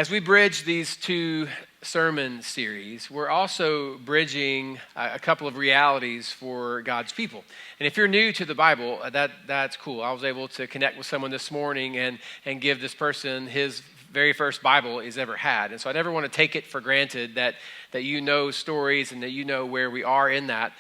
As we bridge these two sermon series, we're also bridging a couple of realities for God's people. And if you're new to the Bible, that's cool. I was able to connect with someone this morning and give this person his very first Bible he's ever had. And so I never want to take it for granted that you know stories and that you know where we are in that.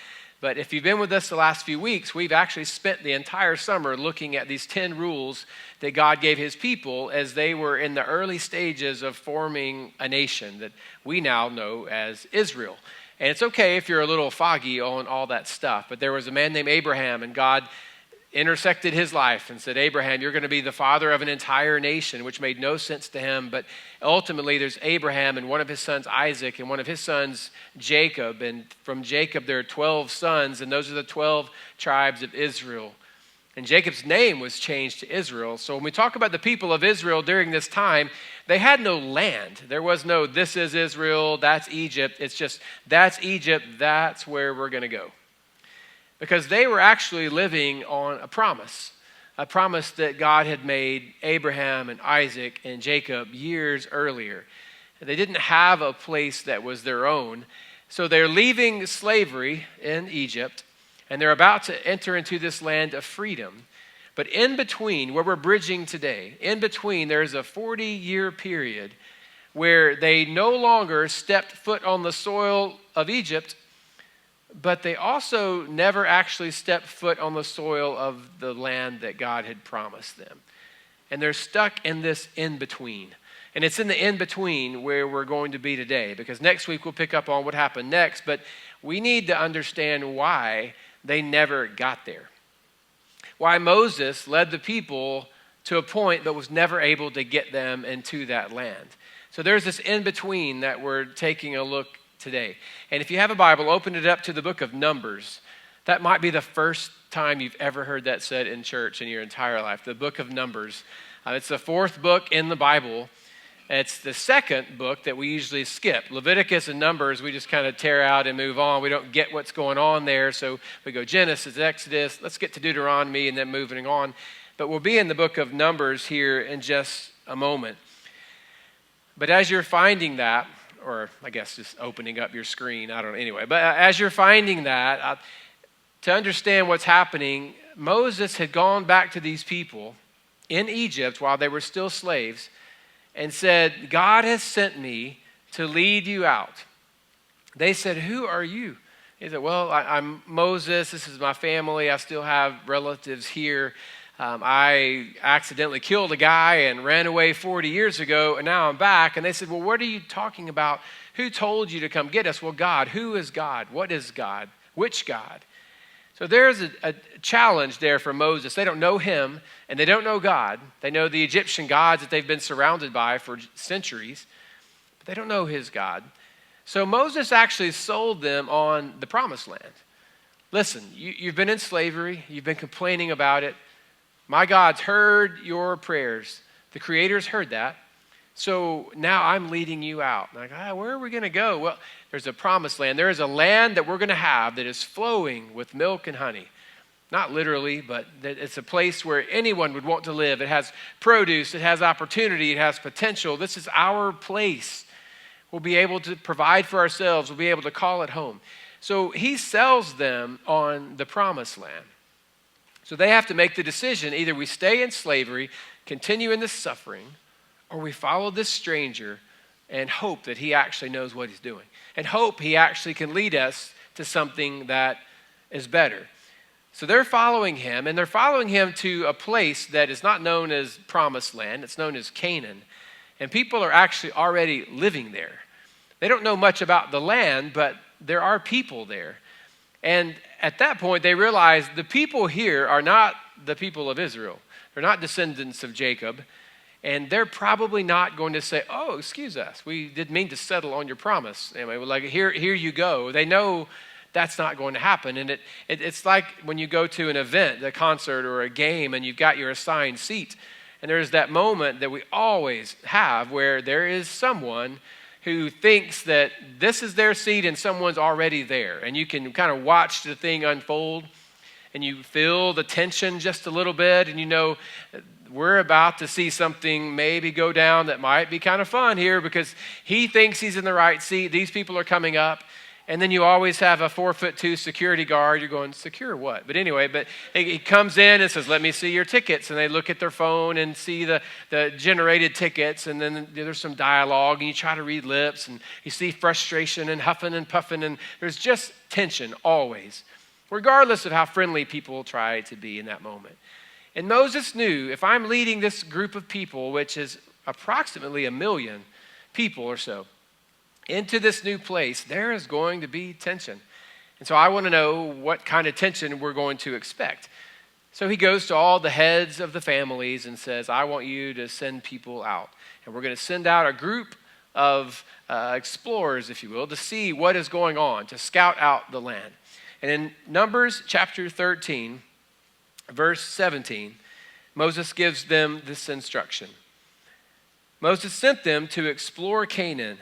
But if you've been with us the last few weeks, we've actually spent the entire summer looking at these 10 rules that God gave his people as they were in the early stages of forming a nation that we now know as Israel. And it's okay if you're a little foggy on all that stuff, but there was a man named Abraham, and God intersected his life and said, Abraham, you're going to be the father of an entire nation, which made no sense to him. But ultimately, there's Abraham and one of his sons, Isaac, and one of his sons, Jacob. And from Jacob, there are 12 sons, and those are the 12 tribes of Israel. And Jacob's name was changed to Israel. So when we talk about the people of Israel during this time, they had no land. There was no, this is Israel, that's Egypt. It's just, that's Egypt, that's where we're going to go. Because they were actually living on a promise that God had made Abraham and Isaac and Jacob years earlier. They didn't have a place that was their own. So they're leaving slavery in Egypt, and they're about to enter into this land of freedom. But in between, where we're bridging today, in between, there's a 40-year period where they no longer stepped foot on the soil of Egypt, but they also never actually stepped foot on the soil of the land that God had promised them. And they're stuck in this in-between. And it's in the in-between where we're going to be today, because next week we'll pick up on what happened next, but we need to understand why they never got there. Why Moses led the people to a point but was never able to get them into that land. So there's this in-between that we're taking a look today. And if you have a Bible, open it up to the book of Numbers. That might be the first time you've ever heard that said in church in your entire life, the book of Numbers. It's the fourth book in the Bible. It's the second book that we usually skip. Leviticus and Numbers, we just kind of tear out and move on. We don't get what's going on there, so we go Genesis, Exodus, let's get to Deuteronomy, and then moving on. But we'll be in the book of Numbers here in just a moment. But as you're finding that, or I guess just opening up your screen, I don't know, anyway. But as you're finding that, to understand what's happening, Moses had gone back to these people in Egypt while they were still slaves and said, God has sent me to lead you out. They said, who are you? He said, well, I'm Moses. This is my family. I still have relatives here. I accidentally killed a guy and ran away 40 years ago, and now I'm back. And they said, well, what are you talking about? Who told you to come get us? Well, God. Who is God? What is God? Which God? So there's a challenge there for Moses. They don't know him, and they don't know God. They know the Egyptian gods that they've been surrounded by for centuries, but they don't know his God. So Moses actually sold them on the promised land. Listen, you've been in slavery. You've been complaining about it. My God's heard your prayers. The Creator's heard that. So now I'm leading you out. Like, where are we going to go? Well, there's a promised land. There is a land that we're going to have that is flowing with milk and honey. Not literally, but it's a place where anyone would want to live. It has produce. It has opportunity. It has potential. This is our place. We'll be able to provide for ourselves. We'll be able to call it home. So he sells them on the promised land. So they have to make the decision. Either we stay in slavery, continue in this suffering, or we follow this stranger and hope that he actually knows what he's doing. And hope he actually can lead us to something that is better. So they're following him, and they're following him to a place that is not known as Promised Land. It's known as Canaan. And people are actually already living there. They don't know much about the land, but there are people there. And at that point, they realize the people here are not the people of Israel. They're not descendants of Jacob. And they're probably not going to say, oh, excuse us, we didn't mean to settle on your promise. Anyway, like, here you go. They know that's not going to happen. And it's like when you go to an event, a concert or a game, and you've got your assigned seat. And there's that moment that we always have where there is someone who thinks that this is their seat and someone's already there. And you can kind of watch the thing unfold. and you feel the tension just a little bit, and you know we're about to see something maybe go down that might be kind of fun here because he thinks he's in the right seat. These people are coming up. And then you always have a 4'2" security guard. You're going, secure what? But anyway, he comes in and says, let me see your tickets. And they look at their phone and see the generated tickets. And then there's some dialogue and you try to read lips and you see frustration and huffing and puffing. And there's just tension always, regardless of how friendly people try to be in that moment. And Moses knew if I'm leading this group of people, which is approximately 1 million people or so, into this new place, there is going to be tension. And so I want to know what kind of tension we're going to expect. So he goes to all the heads of the families and says, I want you to send people out. And we're going to send out a group of explorers, if you will, to see what is going on, to scout out the land. And in Numbers chapter 13, verse 17, Moses gives them this instruction. Moses sent them to explore Canaan.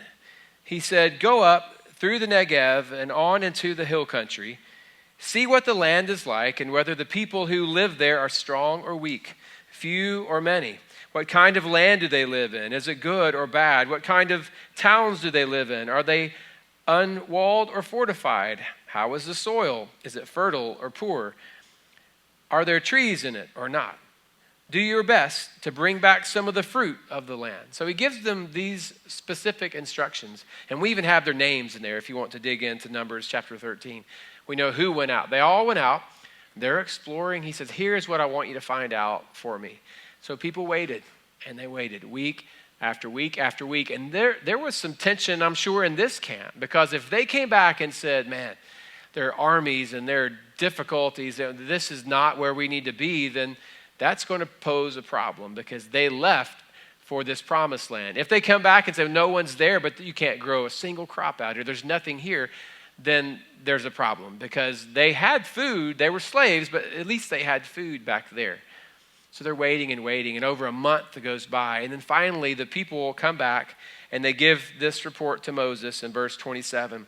He said, go up through the Negev and on into the hill country. See what the land is like and whether the people who live there are strong or weak, few or many. What kind of land do they live in? Is it good or bad? What kind of towns do they live in? Are they unwalled or fortified? How is the soil? Is it fertile or poor? Are there trees in it or not? Do your best to bring back some of the fruit of the land. So he gives them these specific instructions. And we even have their names in there if you want to dig into Numbers chapter 13. We know who went out. They all went out. They're exploring. He says, here's what I want you to find out for me. So people waited, and they waited week after week after week. And there was some tension, I'm sure, in this camp. Because if they came back and said, man, their armies and their difficulties, this is not where we need to be, then that's going to pose a problem because they left for this promised land. If they come back and say, no one's there, but you can't grow a single crop out here, there's nothing here, then there's a problem because they had food. They were slaves, but at least they had food back there. So they're waiting and waiting, and over a month goes by. And then finally, the people will come back, and they give this report to Moses in verse 27.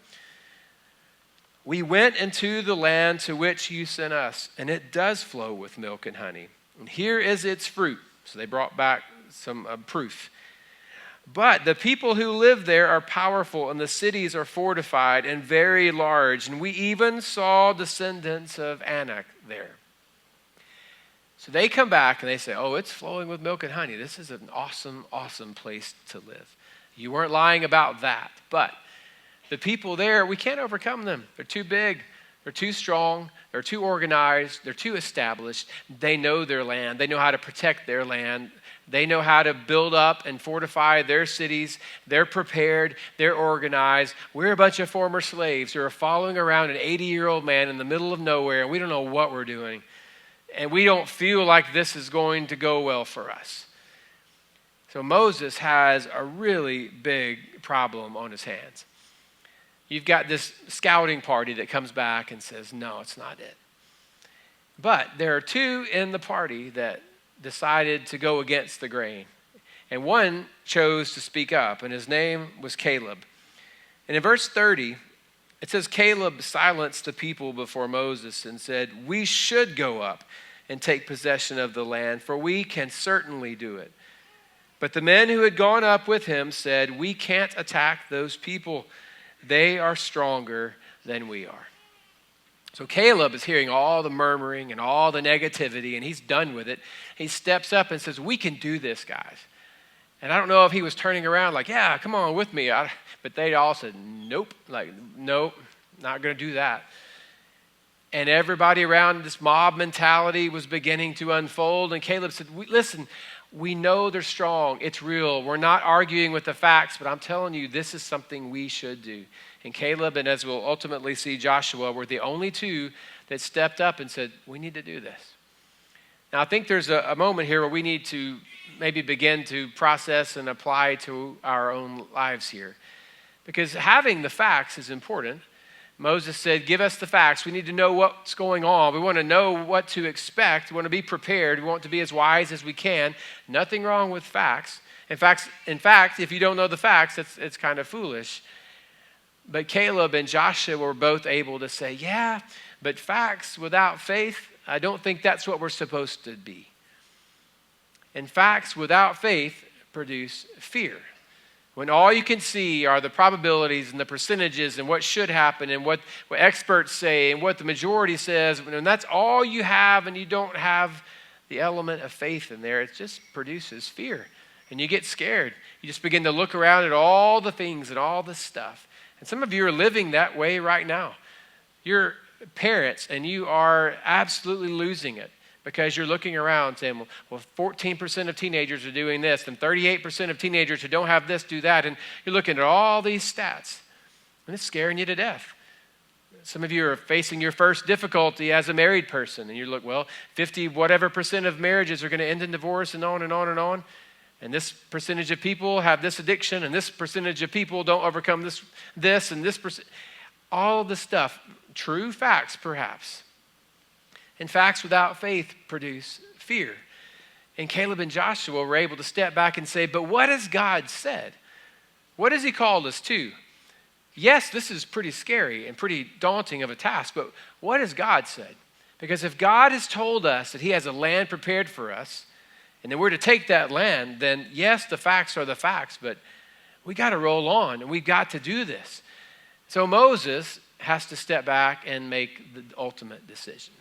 We went into the land to which you sent us, and it does flow with milk and honey. And here is its fruit. So they brought back some proof. But the people who live there are powerful, and the cities are fortified and very large. And we even saw descendants of Anak there. So they come back and they say, oh, it's flowing with milk and honey. This is an awesome, awesome place to live. You weren't lying about that. But the people there, we can't overcome them. They're too big. They're too strong, they're too organized, they're too established. They know their land. They know how to protect their land. They know how to build up and fortify their cities. They're prepared, they're organized. We're a bunch of former slaves who are following around an 80-year-old man in the middle of nowhere, and we don't know what we're doing. And we don't feel like this is going to go well for us. So Moses has a really big problem on his hands. You've got this scouting party that comes back and says, no, it's not it. But there are two in the party that decided to go against the grain. And one chose to speak up, and his name was Caleb. And in verse 30, it says, Caleb silenced the people before Moses and said, we should go up and take possession of the land, for we can certainly do it. But the men who had gone up with him said, we can't attack those people. They are stronger than we are. So Caleb is hearing all the murmuring and all the negativity, and he's done with it. He steps up and says, we can do this, guys. And I don't know if he was turning around like, yeah, come on with me. But they all said, nope, nope, not going to do that. And everybody around this mob mentality was beginning to unfold. And Caleb said, listen, we know they're strong. It's real. We're not arguing with the facts, but I'm telling you, this is something we should do. And Caleb, and as we'll ultimately see, Joshua, were the only two that stepped up and said, we need to do this. Now, I think there's a moment here where we need to maybe begin to process and apply to our own lives here. Because having the facts is important. Moses said, give us the facts. We need to know what's going on. We want to know what to expect. We want to be prepared. We want to be as wise as we can. Nothing wrong with facts. In fact, if you don't know the facts, it's kind of foolish. But Caleb and Joshua were both able to say, yeah, but facts without faith, I don't think that's what we're supposed to be. And facts without faith produce fear. When all you can see are the probabilities and the percentages and what should happen and what experts say and what the majority says, when that's all you have and you don't have the element of faith in there, it just produces fear. And you get scared. You just begin to look around at all the things and all the stuff. And some of you are living that way right now. You're parents and you are absolutely losing it because you're looking around saying, well, 14% of teenagers are doing this and 38% of teenagers who don't have this do that. And you're looking at all these stats and it's scaring you to death. Some of you are facing your first difficulty as a married person and you look, well, 50 whatever percent of marriages are going to end in divorce and on and on and on. And this percentage of people have this addiction and this percentage of people don't overcome this and this percent. All of the stuff, true facts perhaps. And facts without faith produce fear. And Caleb and Joshua were able to step back and say, but what has God said? What has he called us to? Yes, this is pretty scary and pretty daunting of a task, but what has God said? Because if God has told us that he has a land prepared for us, and then we're to take that land, then yes, the facts are the facts, but we got to roll on and we've got to do this. So Moses has to step back and make the ultimate decision.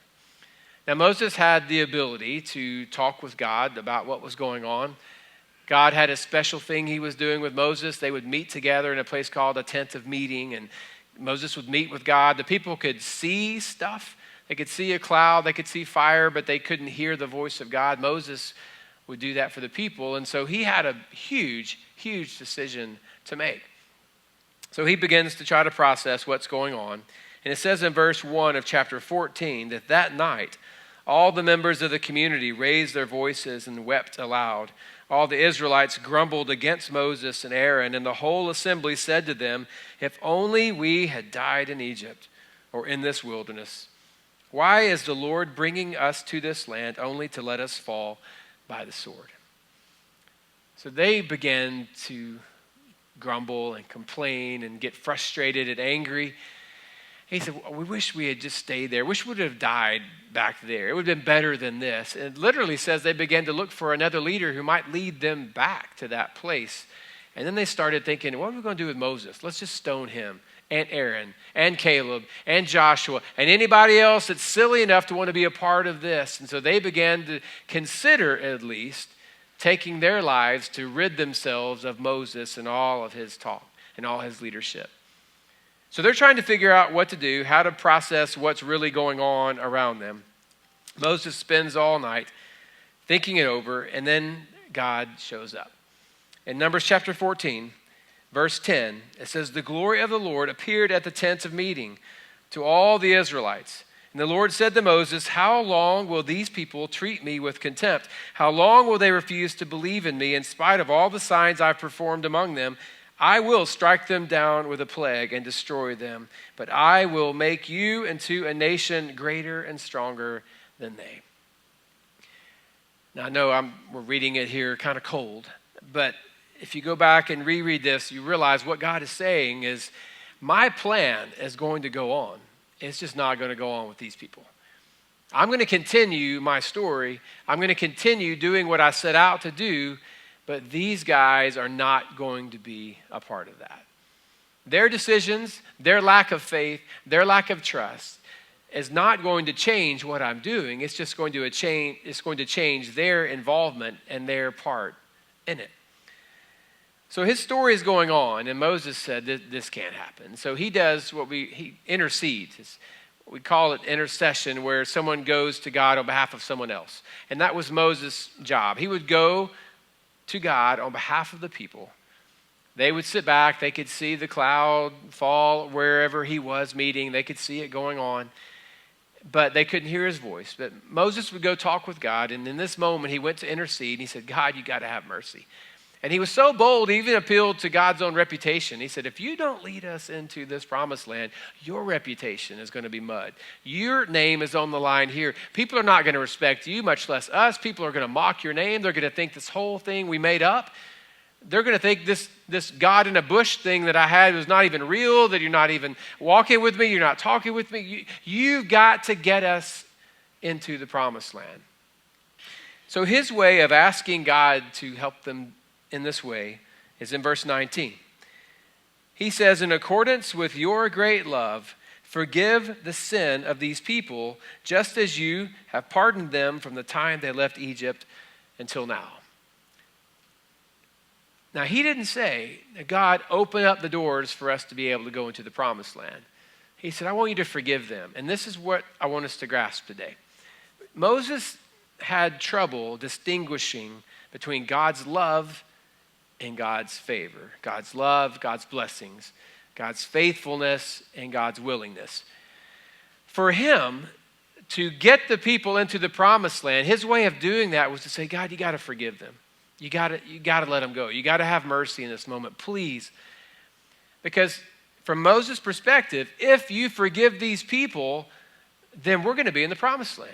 Now, Moses had the ability to talk with God about what was going on. God had a special thing he was doing with Moses. They would meet together in a place called a tent of meeting, and Moses would meet with God. The people could see stuff. They could see a cloud. They could see fire, but they couldn't hear the voice of God. Moses would do that for the people, and so he had a huge, huge decision to make. So he begins to try to process what's going on. And it says in verse 1 of chapter 14 that night, all the members of the community raised their voices and wept aloud. All the Israelites grumbled against Moses and Aaron, and the whole assembly said to them, if only we had died in Egypt or in this wilderness. Why is the Lord bringing us to this land only to let us fall by the sword? So they began to grumble and complain and get frustrated and angry. He said, we wish we had just stayed there. Wish we would have died back there. It would have been better than this. And it literally says they began to look for another leader who might lead them back to that place. And then they started thinking, what are we going to do with Moses? Let's just stone him and Aaron and Caleb and Joshua and anybody else that's silly enough to want to be a part of this. And so they began to consider at least taking their lives to rid themselves of Moses and all of his talk and all his leadership. So they're trying to figure out what to do, how to process what's really going on around them. Moses spends all night thinking it over, and then God shows up. In Numbers chapter 14, verse 10, it says, the glory of the Lord appeared at the tent of meeting to all the Israelites. And the Lord said to Moses, how long will these people treat me with contempt? How long will they refuse to believe in me in spite of all the signs I've performed among them? I will strike them down with a plague and destroy them, but I will make you into a nation greater and stronger than they. Now, I know we're reading it here kind of cold, but if you go back and reread this, you realize what God is saying is, my plan is going to go on. It's just not going to go on with these people. I'm going to continue my story. I'm going to continue doing what I set out to do, but these guys are not going to be a part of that. Their decisions, their lack of faith, their lack of trust is not going to change what I'm doing. It's just going to change their involvement and their part in it. So his story is going on, and Moses said this can't happen. So he does he intercedes. We call it intercession, where someone goes to God on behalf of someone else. And that was Moses' job. He would go to God on behalf of the people. They would sit back. They could see the cloud fall wherever he was meeting. They could see it going on, but they couldn't hear his voice. But Moses would go talk with God, and in this moment, he went to intercede, and he said, God, you got to have mercy. And he was so bold, he even appealed to God's own reputation. He said, if you don't lead us into this promised land, your reputation is going to be mud. Your name is on the line here. People are not going to respect you, much less us. People are going to mock your name. They're going to think this whole thing we made up. They're going to think this God in a bush thing that I had was not even real, that you're not even walking with me, you're not talking with me. You've got to get us into the promised land. So his way of asking God to help them in this way is in verse 19. He says, in accordance with your great love, forgive the sin of these people, just as you have pardoned them from the time they left Egypt until now. Now, he didn't say that God opened up the doors for us to be able to go into the promised land. He said, I want you to forgive them. And this is what I want us to grasp today. Moses had trouble distinguishing between God's love and God's favor. God's love, God's blessings, God's faithfulness, and God's willingness. For him to get the people into the promised land, his way of doing that was to say, God, you got to forgive them. You got to let them go. You got to have mercy in this moment, please. Because from Moses' perspective, if you forgive these people, then we're going to be in the promised land.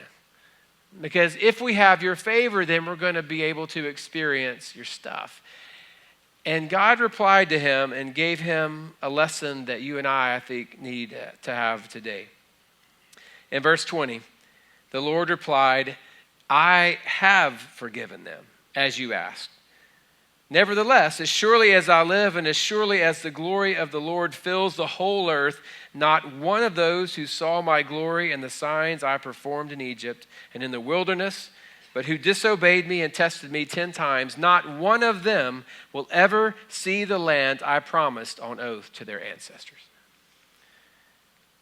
Because if we have your favor, then we're going to be able to experience your stuff. And God replied to him and gave him a lesson that you and I think, need to have today. In verse 20, the Lord replied, I have forgiven them, as you asked. Nevertheless, as surely as I live and as surely as the glory of the Lord fills the whole earth, not one of those who saw my glory and the signs I performed in Egypt and in the wilderness, but who disobeyed me and tested me 10 times, not one of them will ever see the land I promised on oath to their ancestors.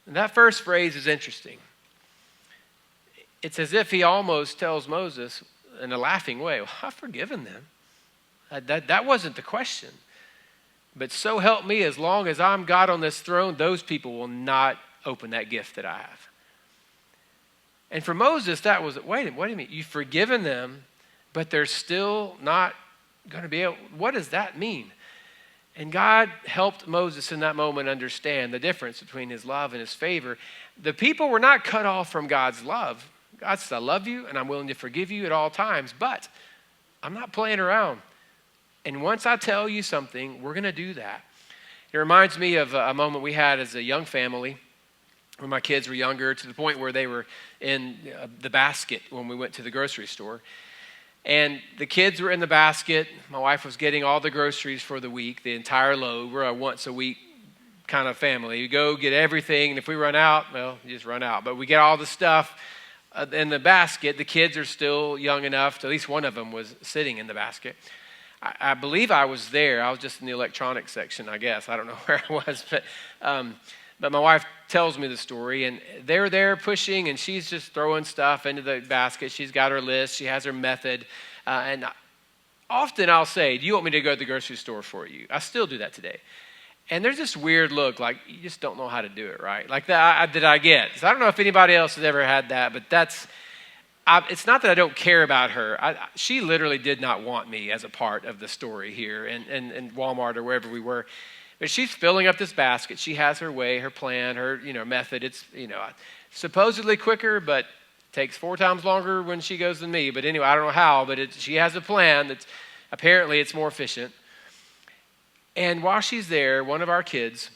And that first phrase is interesting. It's as if he almost tells Moses in a laughing way, well, I've forgiven them. That wasn't the question. But so help me, as long as I'm God on this throne, those people will not open that gift that I have. And for Moses, that was, wait a minute, you've forgiven them, but they're still not going to be able, what does that mean? And God helped Moses in that moment understand the difference between his love and his favor. The people were not cut off from God's love. God said, I love you and I'm willing to forgive you at all times, but I'm not playing around. And once I tell you something, we're going to do that. It reminds me of a moment we had as a young family when my kids were younger, to the point where they were in the basket when we went to the grocery store. And the kids were in the basket. My wife was getting all the groceries for the week, the entire load. We're a once a week kind of family. You go get everything, and if we run out, well, you just run out. But we get all the stuff in the basket. The kids are still young enough to, at least one of them was sitting in the basket. I believe I was there. I was just in the electronics section, I guess. I don't know where I was. But my wife tells me the story, and they're there pushing, and she's just throwing stuff into the basket. She's got her list. She has her method. And often I'll say, do you want me to go to the grocery store for you? I still do that today. And there's this weird look, like you just don't know how to do it right. Like that did I get? So I don't know if anybody else has ever had that, but it's not that I don't care about her. She literally did not want me as a part of the story here in Walmart or wherever we were. But she's filling up this basket. She has her way, her plan, her method. It's supposedly quicker, but takes 4 times longer when she goes than me. But anyway, I don't know how, but she has a plan that's apparently it's more efficient. And while she's there, one of our kids,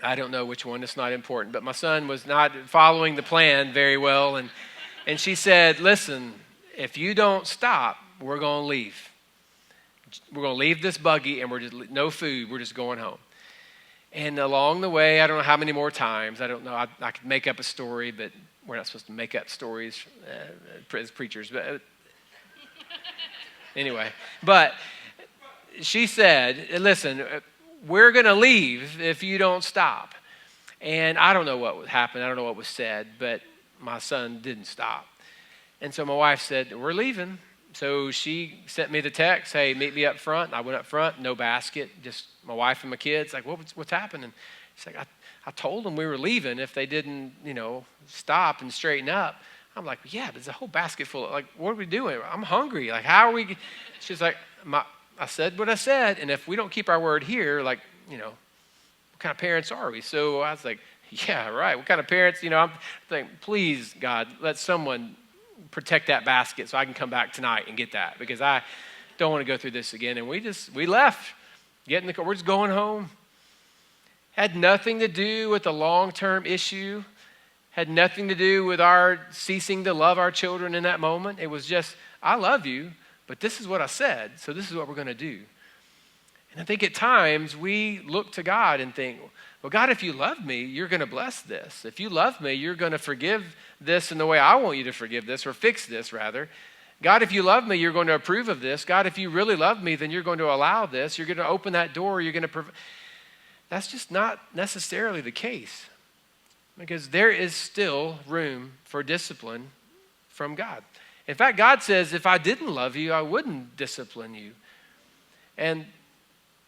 I don't know which one, it's not important, but my son was not following the plan very well, and she said, listen, if you don't stop, we're going to leave. We're going to leave this buggy and we're just, no food, we're just going home. And along the way, I don't know how many more times, I don't know, I could make up a story, but we're not supposed to make up stories as preachers. But anyway, but she said, listen, we're going to leave if you don't stop. And I don't know what happened, I don't know what was said, but my son didn't stop. And so my wife said, we're leaving. So she sent me the text, hey, meet me up front. I went up front, no basket, just my wife and my kids. Like, what's happening? She's like, I told them we were leaving if they didn't, stop and straighten up. I'm like, yeah, there's a whole basket full of, like, what are we doing? I'm hungry. Like, how are we? She's like, I said what I said, and if we don't keep our word here, like, what kind of parents are we? So I was like, yeah, right. What kind of parents? I'm thinking, please, God, let someone protect that basket so I can come back tonight and get that, because I don't want to go through this again. And we left, get in the car, we're just going home. Had nothing to do with the long-term issue. Had nothing to do with our ceasing to love our children in that moment. It was just, I love you, but this is what I said, so this is what we're going to do. And I think at times we look to God and think, well, God, if you love me, you're going to bless this. If you love me, you're going to forgive this in the way I want you to forgive this, or fix this rather. God, if you love me, you're going to approve of this. God, if you really love me, then you're going to allow this. You're going to open that door. You're going to That's just not necessarily the case, because there is still room for discipline from God. In fact, God says, if I didn't love you, I wouldn't discipline you. And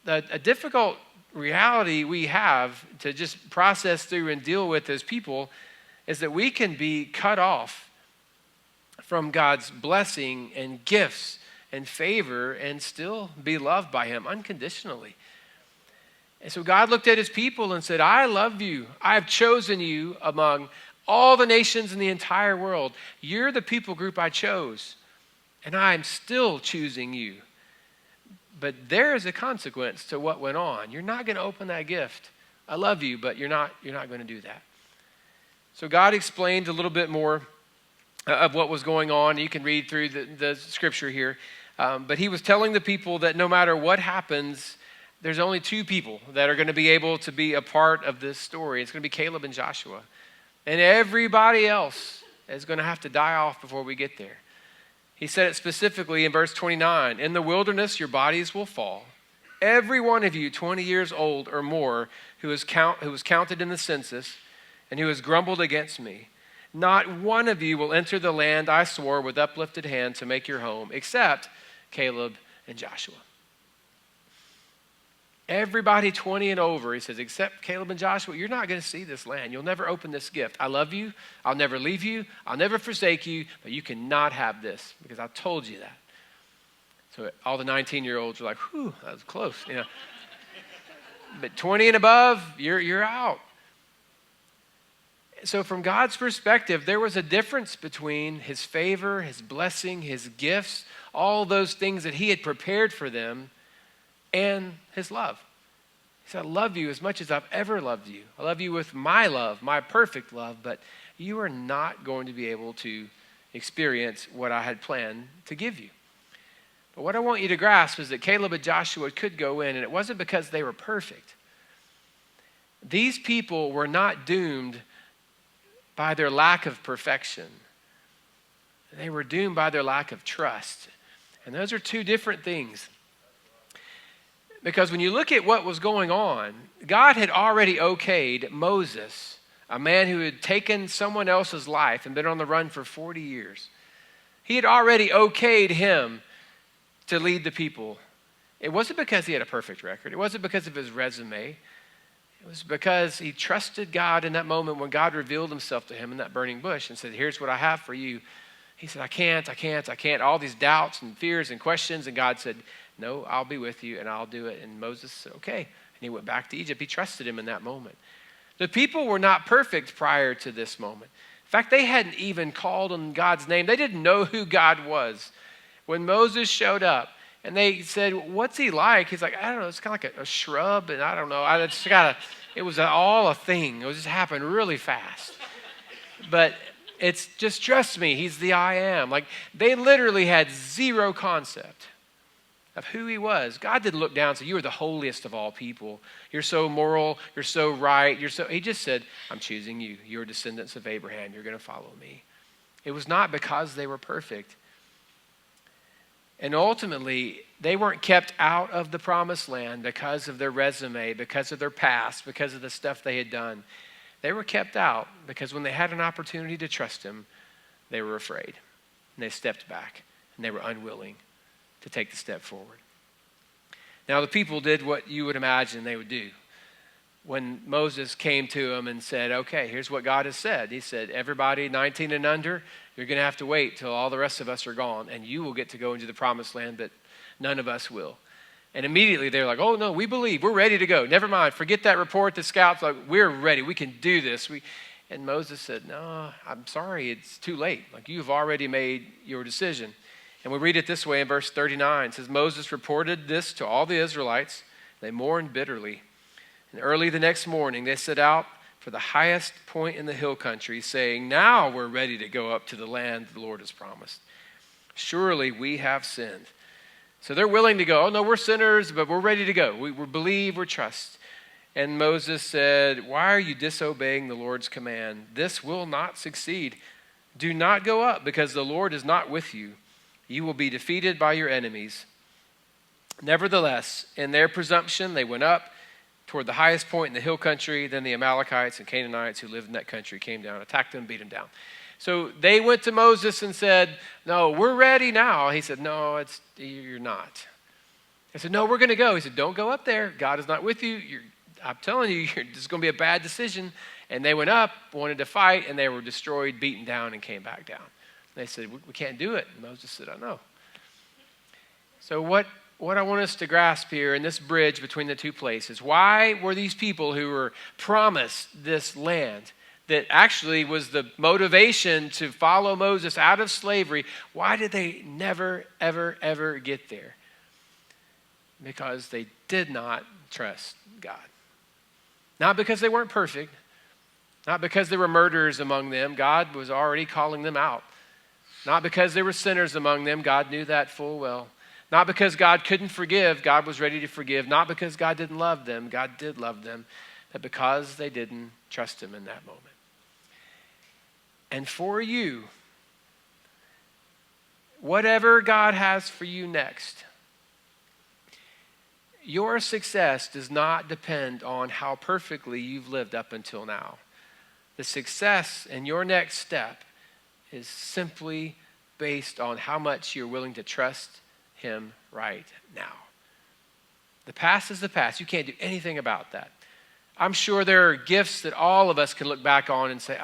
a difficult reality we have to just process through and deal with as people is that we can be cut off from God's blessing and gifts and favor and still be loved by him unconditionally. And so God looked at his people and said, I love you. I have chosen you among all the nations in the entire world. You're the people group I chose, and I'm still choosing you. But there is a consequence to what went on. You're not going to open that gift. I love you, but you're not going to do that. So God explained a little bit more of what was going on. You can read through the scripture here. But he was telling the people that no matter what happens, there's only two people that are going to be able to be a part of this story. It's going to be Caleb and Joshua. And everybody else is going to have to die off before we get there. He said it specifically in verse 29. In the wilderness, your bodies will fall. Every one of you 20 years old or more who was counted in the census and who has grumbled against me. Not one of you will enter the land I swore with uplifted hand to make your home, except Caleb and Joshua. Everybody 20 and over, he says, except Caleb and Joshua, you're not going to see this land. You'll never open this gift. I love you. I'll never leave you. I'll never forsake you, but you cannot have this because I told you that. So all the 19-year-olds are like, whew, that was close. But 20 and above, you're out. So from God's perspective, there was a difference between his favor, his blessing, his gifts, all those things that he had prepared for them, and his love. He said, I love you as much as I've ever loved you. I love you with my love, my perfect love, but you are not going to be able to experience what I had planned to give you. But what I want you to grasp is that Caleb and Joshua could go in, and it wasn't because they were perfect. These people were not doomed by their lack of perfection. They were doomed by their lack of trust. And those are two different things. Because when you look at what was going on, God had already okayed Moses, a man who had taken someone else's life and been on the run for 40 years. He had already okayed him to lead the people. It wasn't because he had a perfect record. It wasn't because of his resume. It was because he trusted God in that moment when God revealed himself to him in that burning bush and said, here's what I have for you. He said, I can't. All these doubts and fears and questions. And God said, no, I'll be with you and I'll do it. And Moses said, okay. And he went back to Egypt. He trusted him in that moment. The people were not perfect prior to this moment. In fact, they hadn't even called on God's name. They didn't know who God was. When Moses showed up and they said, what's he like? He's like, I don't know. It's kind of like a shrub. And I don't know. It was all a thing. It was just happened really fast. But it's just trust me. He's the I am. Like they literally had zero concept of who he was. God didn't look down and say, you are the holiest of all people. You're so moral. You're so right. He just said, I'm choosing you. You're descendants of Abraham. You're going to follow me. It was not because they were perfect. And ultimately, they weren't kept out of the promised land because of their resume, because of their past, because of the stuff they had done. They were kept out because when they had an opportunity to trust him, they were afraid. And they stepped back and they were unwilling to take the step forward. Now the people did what you would imagine they would do. When Moses came to them and said, okay, here's what God has said. He said, everybody 19 and under, you're going to have to wait till all the rest of us are gone and you will get to go into the promised land, but none of us will. And immediately they're like, oh no, we believe, we're ready to go. Never mind, forget that report, the scouts, like we're ready, we can do this. And Moses said, no, I'm sorry, it's too late. Like you've already made your decision. And we read it this way in verse 39. It says, Moses reported this to all the Israelites. They mourned bitterly. And early the next morning, they set out for the highest point in the hill country, saying, now we're ready to go up to the land the Lord has promised. Surely we have sinned. So they're willing to go. Oh, no, we're sinners, but we're ready to go. We believe, we trust. And Moses said, why are you disobeying the Lord's command? This will not succeed. Do not go up, because the Lord is not with you. You will be defeated by your enemies. Nevertheless, in their presumption, they went up toward the highest point in the hill country. Then the Amalekites and Canaanites who lived in that country came down, attacked them, beat them down. So they went to Moses and said, no, we're ready now. He said, no, you're not. They said, no, we're going to go. He said, don't go up there. God is not with you. I'm telling you, this is going to be a bad decision. And they went up, wanted to fight, and they were destroyed, beaten down, and came back down. They said, we can't do it. And Moses said, I know. So what I want us to grasp here in this bridge between the two places, why were these people who were promised this land that actually was the motivation to follow Moses out of slavery, why did they never, ever, ever get there? Because they did not trust God. Not because they weren't perfect, not because there were murderers among them. God was already calling them out. Not because there were sinners among them. God knew that full well. Not because God couldn't forgive. God was ready to forgive. Not because God didn't love them. God did love them. But because they didn't trust him in that moment. And for you, whatever God has for you next, your success does not depend on how perfectly you've lived up until now. The success in your next step is simply based on how much you're willing to trust him right now. The past is the past. You can't do anything about that. I'm sure there are gifts that all of us can look back on and say,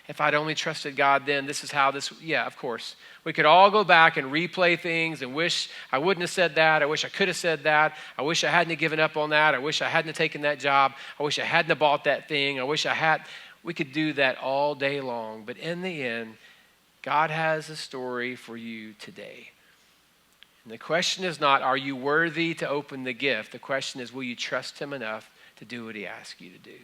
if I'd only trusted God then, this is how this, yeah, of course. We could all go back and replay things and wish I wouldn't have said that. I wish I could have said that. I wish I hadn't given up on that. I wish I hadn't taken that job. I wish I hadn't bought that thing. I wish I had. We could do that all day long. But in the end, God has a story for you today. And the question is not, are you worthy to open the gift? The question is, will you trust him enough to do what he asks you to do?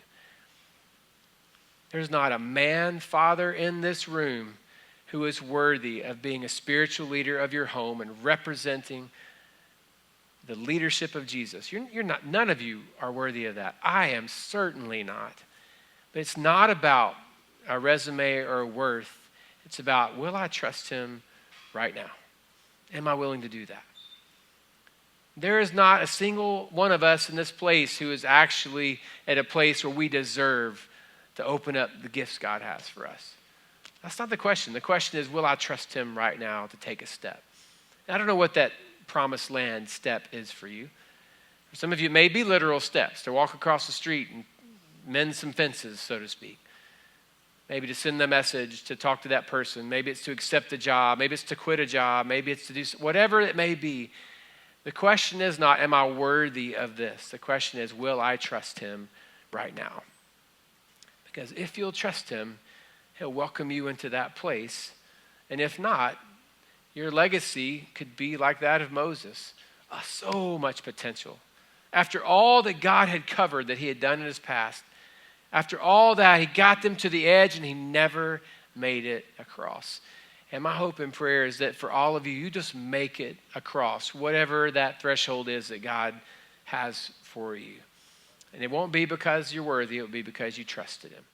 There's not a man, father in this room who is worthy of being a spiritual leader of your home and representing the leadership of Jesus. You're not, none of you are worthy of that. I am certainly not. But it's not about a resume or a worth. It's about, will I trust him right now? Am I willing to do that? There is not a single one of us in this place who is actually at a place where we deserve to open up the gifts God has for us. That's not the question. The question is, will I trust him right now to take a step? I don't know what that promised land step is for you. For some of you, it may be literal steps, to walk across the street and mend some fences, so to speak. Maybe to send the message, to talk to that person. Maybe it's to accept a job. Maybe it's to quit a job. Maybe it's to do whatever it may be. The question is not, am I worthy of this? The question is, will I trust him right now? Because if you'll trust him, he'll welcome you into that place. And if not, your legacy could be like that of Moses. So much potential. After all that God had covered, that he had done in his past, after all that, he got them to the edge and he never made it across. And my hope and prayer is that for all of you, you just make it across, whatever that threshold is that God has for you. And it won't be because you're worthy, it will be because you trusted him.